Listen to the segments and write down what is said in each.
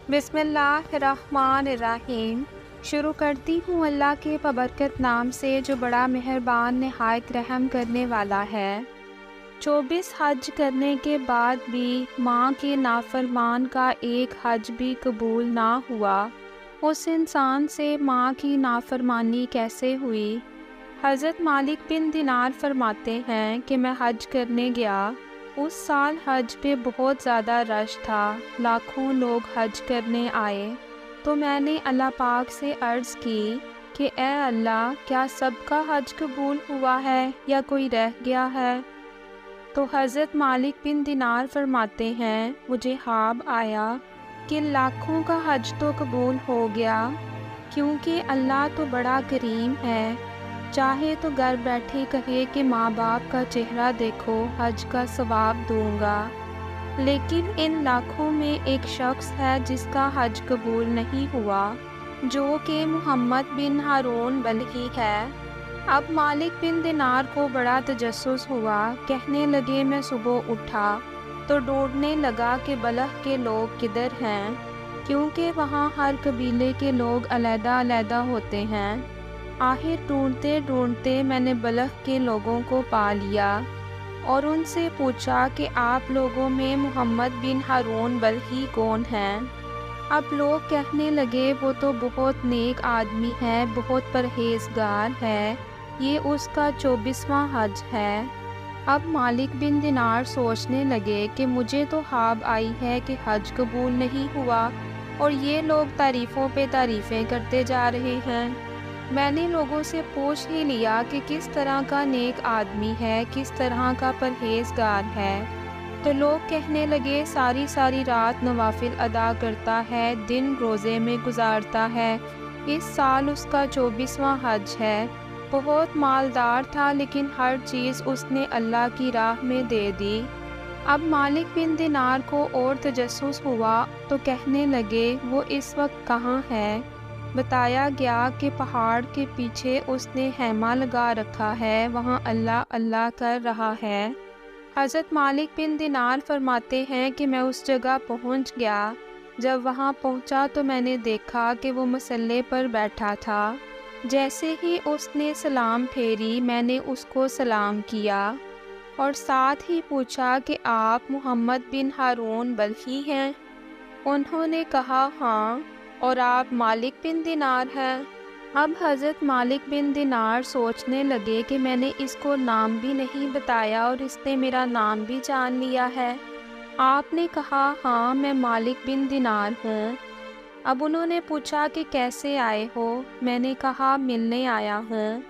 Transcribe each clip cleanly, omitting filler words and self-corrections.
بسم اللہ الرحمن الرحیم۔ شروع کرتی ہوں اللہ کے بابرکت نام سے جو بڑا مہربان نہایت رحم کرنے والا ہے۔ 24 حج کرنے کے بعد بھی ماں کے نافرمان کا ایک حج بھی قبول نہ ہوا، اس انسان سے ماں کی نافرمانی کیسے ہوئی؟ حضرت مالک بن دینار فرماتے ہیں کہ میں حج کرنے گیا۔ اس سال حج پہ بہت زیادہ رش تھا، لاکھوں لوگ حج کرنے آئے، تو میں نے اللہ پاک سے عرض کی کہ اے اللہ، کیا سب کا حج قبول ہوا ہے یا کوئی رہ گیا ہے؟ تو حضرت مالک بن دینار فرماتے ہیں مجھے خواب آیا کہ لاکھوں کا حج تو قبول ہو گیا، کیونکہ اللہ تو بڑا کریم ہے، چاہے تو گھر بیٹھے کہے کہ ماں باپ کا چہرہ دیکھو، حج کا ثواب دوں گا۔ لیکن ان لاکھوں میں ایک شخص ہے جس کا حج قبول نہیں ہوا، جو کہ محمد بن ہارون بلخی ہے۔ اب مالک بن دینار کو بڑا تجسس ہوا، کہنے لگے میں صبح اٹھا تو ڈھونڈنے لگا کہ بلخ کے لوگ کدھر ہیں، کیونکہ وہاں ہر قبیلے کے لوگ علیحدہ علیحدہ ہوتے ہیں۔ آخر ڈھونڈتے ڈھونڈتے میں نے بلخ کے لوگوں کو پا لیا اور ان سے پوچھا کہ آپ لوگوں میں محمد بن ہارون بلخی کون ہیں؟ اب لوگ کہنے لگے وہ تو بہت نیک آدمی ہے، بہت پرہیزگار ہے، یہ اس کا 24واں حج ہے۔ اب مالک بن دینار سوچنے لگے کہ مجھے تو خواب آئی ہے کہ حج قبول نہیں ہوا اور یہ لوگ تعریفوں پہ تعریفیں کرتے جا رہے ہیں۔ میں نے لوگوں سے پوچھ ہی لیا کہ کس طرح کا نیک آدمی ہے، کس طرح کا پرہیزگار ہے، تو لوگ کہنے لگے ساری ساری رات نوافل ادا کرتا ہے، دن روزے میں گزارتا ہے، اس سال اس کا 24واں حج ہے، بہت مالدار تھا لیکن ہر چیز اس نے اللہ کی راہ میں دے دی۔ اب مالک بن دینار کو اور تجسس ہوا تو کہنے لگے وہ اس وقت کہاں ہے؟ بتایا گیا کہ پہاڑ کے پیچھے اس نے خیمہ لگا رکھا ہے، وہاں اللہ اللہ کر رہا ہے۔ حضرت مالک بن دینار فرماتے ہیں کہ میں اس جگہ پہنچ گیا، جب وہاں پہنچا تو میں نے دیکھا کہ وہ مصلے پر بیٹھا تھا۔ جیسے ہی اس نے سلام پھیری میں نے اس کو سلام کیا اور ساتھ ہی پوچھا کہ آپ محمد بن ہارون بلخی ہیں؟ انہوں نے کہا ہاں، اور آپ مالک بن دینار ہیں؟ اب حضرت مالک بن دینار سوچنے لگے کہ میں نے اس کو نام بھی نہیں بتایا اور اس نے میرا نام بھی جان لیا ہے۔ آپ نے کہا ہاں میں مالک بن دینار ہوں۔ اب انہوں نے پوچھا کہ کیسے آئے ہو؟ میں نے کہا ملنے آیا ہوں۔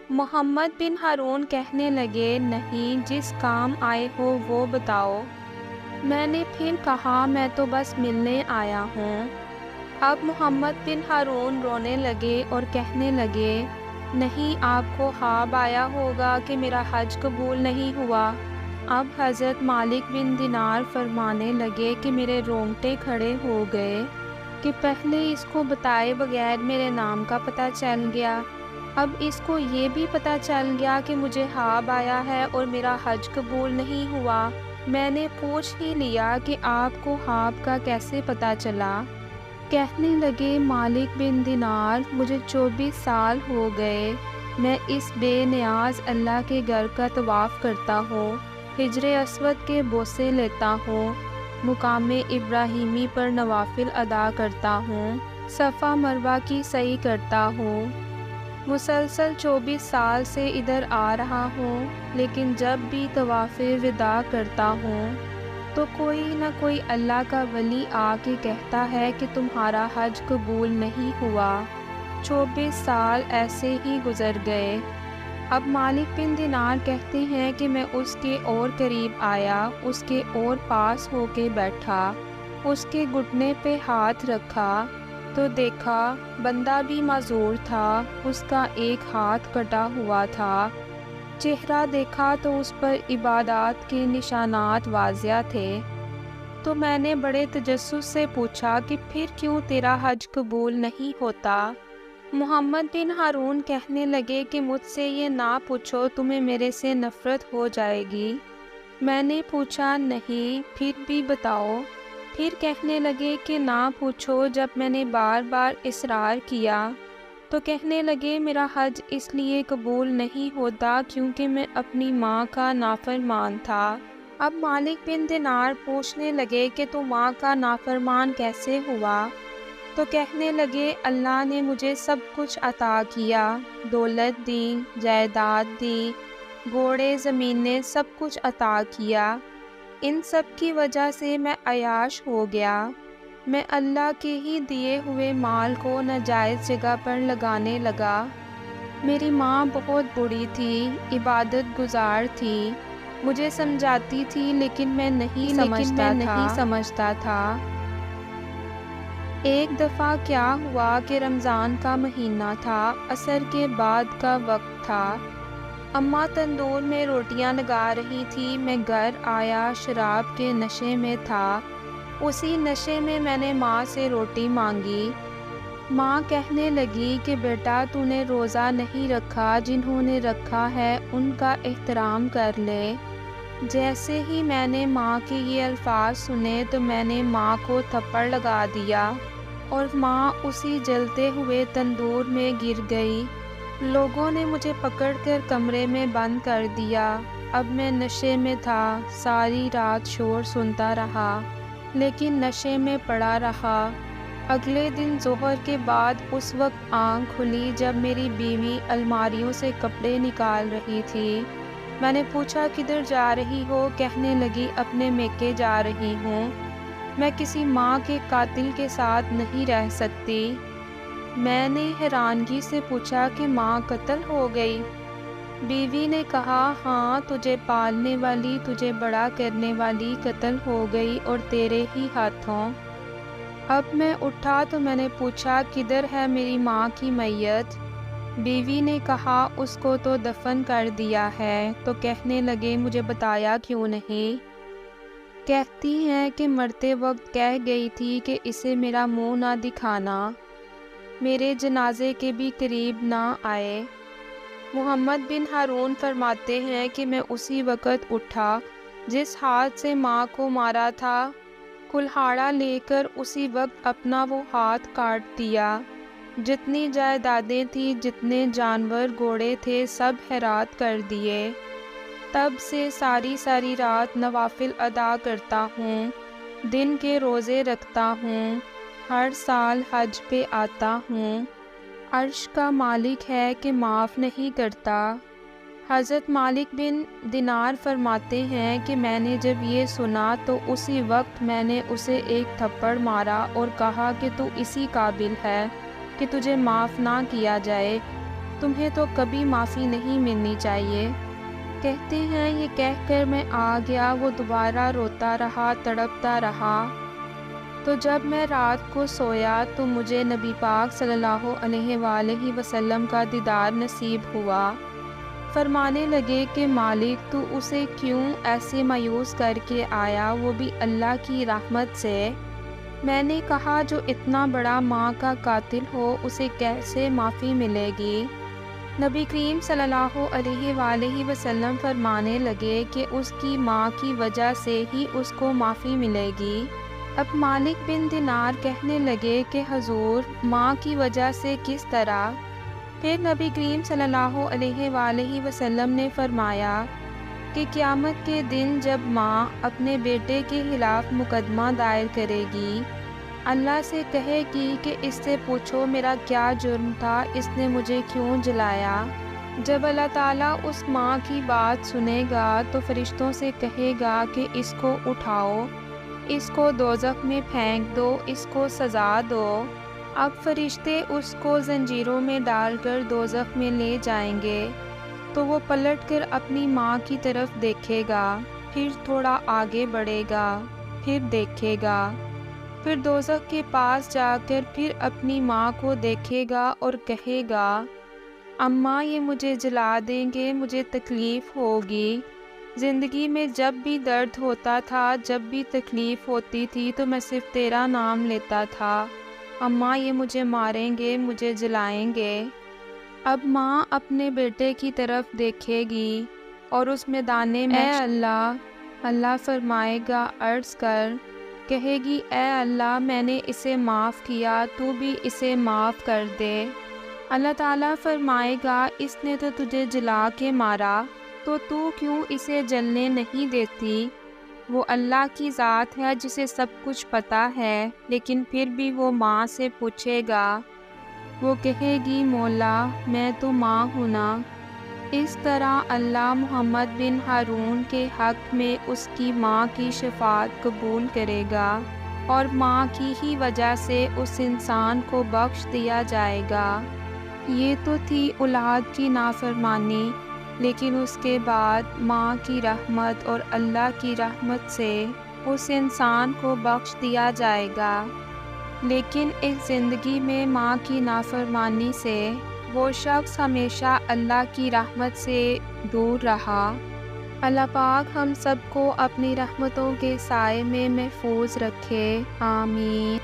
محمد بن ہارون کہنے لگے نہیں، جس کام آئے ہو وہ بتاؤ۔ میں نے پھر کہا میں تو بس ملنے آیا ہوں۔ اب محمد بن ہارون رونے لگے اور کہنے لگے نہیں، آپ کو خواب آیا ہوگا کہ میرا حج قبول نہیں ہوا۔ اب حضرت مالک بن دینار فرمانے لگے کہ میرے رونگٹے کھڑے ہو گئے کہ پہلے اس کو بتائے بغیر میرے نام کا پتہ چل گیا، اب اس کو یہ بھی پتہ چل گیا کہ مجھے خواب آیا ہے اور میرا حج قبول نہیں ہوا۔ میں نے پوچھ ہی لیا کہ آپ کو خواب کا کیسے پتہ چلا؟ کہنے لگے مالک بن دینار مجھے 24 سال ہو گئے، میں اس بے نیاز اللہ کے گھر کا طواف کرتا ہوں، حجر اسود کے بوسے لیتا ہوں، مقام ابراہیمی پر نوافل ادا کرتا ہوں، صفا مروہ کی سعی کرتا ہوں، مسلسل 24 سال سے ادھر آ رہا ہوں، لیکن جب بھی طواف وداع کرتا ہوں تو کوئی نہ کوئی اللہ کا ولی آ کے کہتا ہے کہ تمہارا حج قبول نہیں ہوا۔ 24 سال ایسے ہی گزر گئے۔ اب مالک بن دینار کہتے ہیں کہ میں اس کے اور قریب آیا، اس کے اور پاس ہو کے بیٹھا، اس کے گھٹنے پہ ہاتھ رکھا تو دیکھا بندہ بھی معذور تھا، اس کا ایک ہاتھ کٹا ہوا تھا، چہرہ دیکھا تو اس پر عبادات کے نشانات واضح تھے۔ تو میں نے بڑے تجسس سے پوچھا کہ پھر کیوں تیرا حج قبول نہیں ہوتا؟ محمد بن ہارون کہنے لگے کہ مجھ سے یہ نہ پوچھو، تمہیں میرے سے نفرت ہو جائے گی۔ میں نے پوچھا نہیں، پھر بھی بتاؤ۔ پھر کہنے لگے کہ نہ پوچھو۔ جب میں نے بار بار اصرار کیا تو کہنے لگے میرا حج اس لیے قبول نہیں ہوتا کیونکہ میں اپنی ماں کا نافرمان تھا۔ اب مالک بن دینار پوچھنے لگے کہ تو ماں کا نافرمان کیسے ہوا؟ تو کہنے لگے اللہ نے مجھے سب کچھ عطا کیا، دولت دی، جائیداد دی، گھوڑے، زمینیں، سب کچھ عطا کیا۔ ان سب کی وجہ سے میں عیاش ہو گیا۔ میں اللہ کے ہی دیے ہوئے مال کو ناجائز جگہ پر لگانے لگا۔ میری ماں بہت بوڑھی تھی، عبادت گزار تھی، مجھے سمجھاتی تھی لیکن میں نہیں سمجھتا تھا۔ ایک دفعہ کیا ہوا کہ رمضان کا مہینہ تھا، عصر کے بعد کا وقت تھا۔ اماں تندور میں روٹیاں لگا رہی تھی، میں گھر آیا، شراب کے نشے میں تھا۔ اسی نشے میں میں نے ماں سے روٹی مانگی۔ ماں کہنے لگی کہ بیٹا تو نے روزہ نہیں رکھا، جنہوں نے رکھا ہے ان کا احترام کر لے۔ جیسے ہی میں نے ماں کے یہ الفاظ سنے تو میں نے ماں کو تھپڑ لگا دیا اور ماں اسی جلتے ہوئے تندور میں گر گئی۔ لوگوں نے مجھے پکڑ کر کمرے میں بند کر دیا۔ اب میں نشے میں تھا، ساری رات شور سنتا رہا لیکن نشے میں پڑا رہا۔ اگلے دن ظہر کے بعد اس وقت آنکھ کھلی جب میری بیوی الماریوں سے کپڑے نکال رہی تھی۔ میں نے پوچھا کدھر جا رہی ہو؟ کہنے لگی اپنے میکے جا رہی ہوں، میں کسی ماں کے قاتل کے ساتھ نہیں رہ سکتی۔ میں نے حیرانگی سے پوچھا کہ ماں قتل ہو گئی؟ بیوی نے کہا ہاں، تجھے پالنے والی، تجھے بڑا کرنے والی قتل ہو گئی اور تیرے ہی ہاتھوں۔ اب میں اٹھا تو میں نے پوچھا کدھر ہے میری ماں کی میت؟ بیوی نے کہا اس کو تو دفن کر دیا ہے۔ تو کہنے لگے مجھے بتایا کیوں نہیں؟ کہتی ہیں کہ مرتے وقت کہہ گئی تھی کہ اسے میرا منہ نہ دکھانا، میرے جنازے کے بھی قریب نہ آئے۔ محمد بن ہارون فرماتے ہیں کہ میں اسی وقت اٹھا جس ہاتھ سے ماں کو مارا تھا، کلہاڑا لے کر اسی وقت اپنا وہ ہاتھ کاٹ دیا۔ جتنی جائیدادیں تھیں، جتنے جانور گھوڑے تھے، سب ہیرات کر دیے۔ تب سے ساری رات نوافل ادا کرتا ہوں، دن کے روزے رکھتا ہوں، ہر سال حج پہ آتا ہوں۔ عرش کا مالک ہے کہ معاف نہیں کرتا۔ حضرت مالک بن دینار فرماتے ہیں کہ میں نے جب یہ سنا تو اسی وقت میں نے اسے ایک تھپڑ مارا اور کہا کہ تو اسی قابل ہے کہ تجھے معاف نہ کیا جائے، تمہیں تو کبھی معافی نہیں ملنی چاہیے۔ کہتے ہیں یہ کہہ کر میں آ گیا، وہ دوبارہ روتا رہا، تڑپتا رہا۔ تو جب میں رات کو سویا تو مجھے نبی پاک صلی اللہ علیہ وآلہ وسلم کا دیدار نصیب ہوا۔ فرمانے لگے کہ مالک تو اسے کیوں ایسے مایوس کر کے آیا، وہ بھی اللہ کی رحمت سے؟ میں نے کہا جو اتنا بڑا ماں کا قاتل ہو اسے کیسے معافی ملے گی؟ نبی کریم صلی اللہ علیہ وآلہ وسلم فرمانے لگے کہ اس کی ماں کی وجہ سے ہی اس کو معافی ملے گی۔ اب مالک بن دینار کہنے لگے کہ حضور ماں کی وجہ سے کس طرح؟ پھر نبی کریم صلی اللہ علیہ وآلہ وسلم نے فرمایا کہ قیامت کے دن جب ماں اپنے بیٹے کے خلاف مقدمہ دائر کرے گی، اللہ سے کہے گی کہ اس سے پوچھو میرا کیا جرم تھا، اس نے مجھے کیوں جلایا؟ جب اللہ تعالیٰ اس ماں کی بات سنے گا تو فرشتوں سے کہے گا کہ اس کو اٹھاؤ، اس کو دوزخ میں پھینک دو، اس کو سزا دو۔ اب فرشتے اس کو زنجیروں میں ڈال کر دوزخ میں لے جائیں گے تو وہ پلٹ کر اپنی ماں کی طرف دیکھے گا، پھر تھوڑا آگے بڑھے گا، پھر دیکھے گا، پھر دوزخ کے پاس جا کر پھر اپنی ماں کو دیکھے گا اور کہے گا اماں یہ مجھے جلا دیں گے، مجھے تکلیف ہوگی، زندگی میں جب بھی درد ہوتا تھا، جب بھی تکلیف ہوتی تھی تو میں صرف تیرا نام لیتا تھا، اماں یہ مجھے ماریں گے، مجھے جلائیں گے۔ اب ماں اپنے بیٹے کی طرف دیکھے گی اور اس میدان میں اے اللہ، اللہ فرمائے گا عرض کر کہے گی اے اللہ میں نے اسے معاف کیا، تو بھی اسے معاف کر دے۔ اللہ تعالیٰ فرمائے گا اس نے تو تجھے جلا کے مارا، تو تو کیوں اسے جلنے نہیں دیتی؟ وہ اللہ کی ذات ہے جسے سب کچھ پتہ ہے، لیکن پھر بھی وہ ماں سے پوچھے گا۔ وہ کہے گی مولا میں تو ماں ہوں نا۔ اس طرح اللہ محمد بن ہارون کے حق میں اس کی ماں کی شفاعت قبول کرے گا، اور ماں کی ہی وجہ سے اس انسان کو بخش دیا جائے گا۔ یہ تو تھی اولاد کی نافرمانی، لیکن اس کے بعد ماں کی رحمت اور اللہ کی رحمت سے اس انسان کو بخش دیا جائے گا۔ لیکن اس زندگی میں ماں کی نافرمانی سے وہ شخص ہمیشہ اللہ کی رحمت سے دور رہا۔ اللہ پاک ہم سب کو اپنی رحمتوں کے سائے میں محفوظ رکھے، آمین۔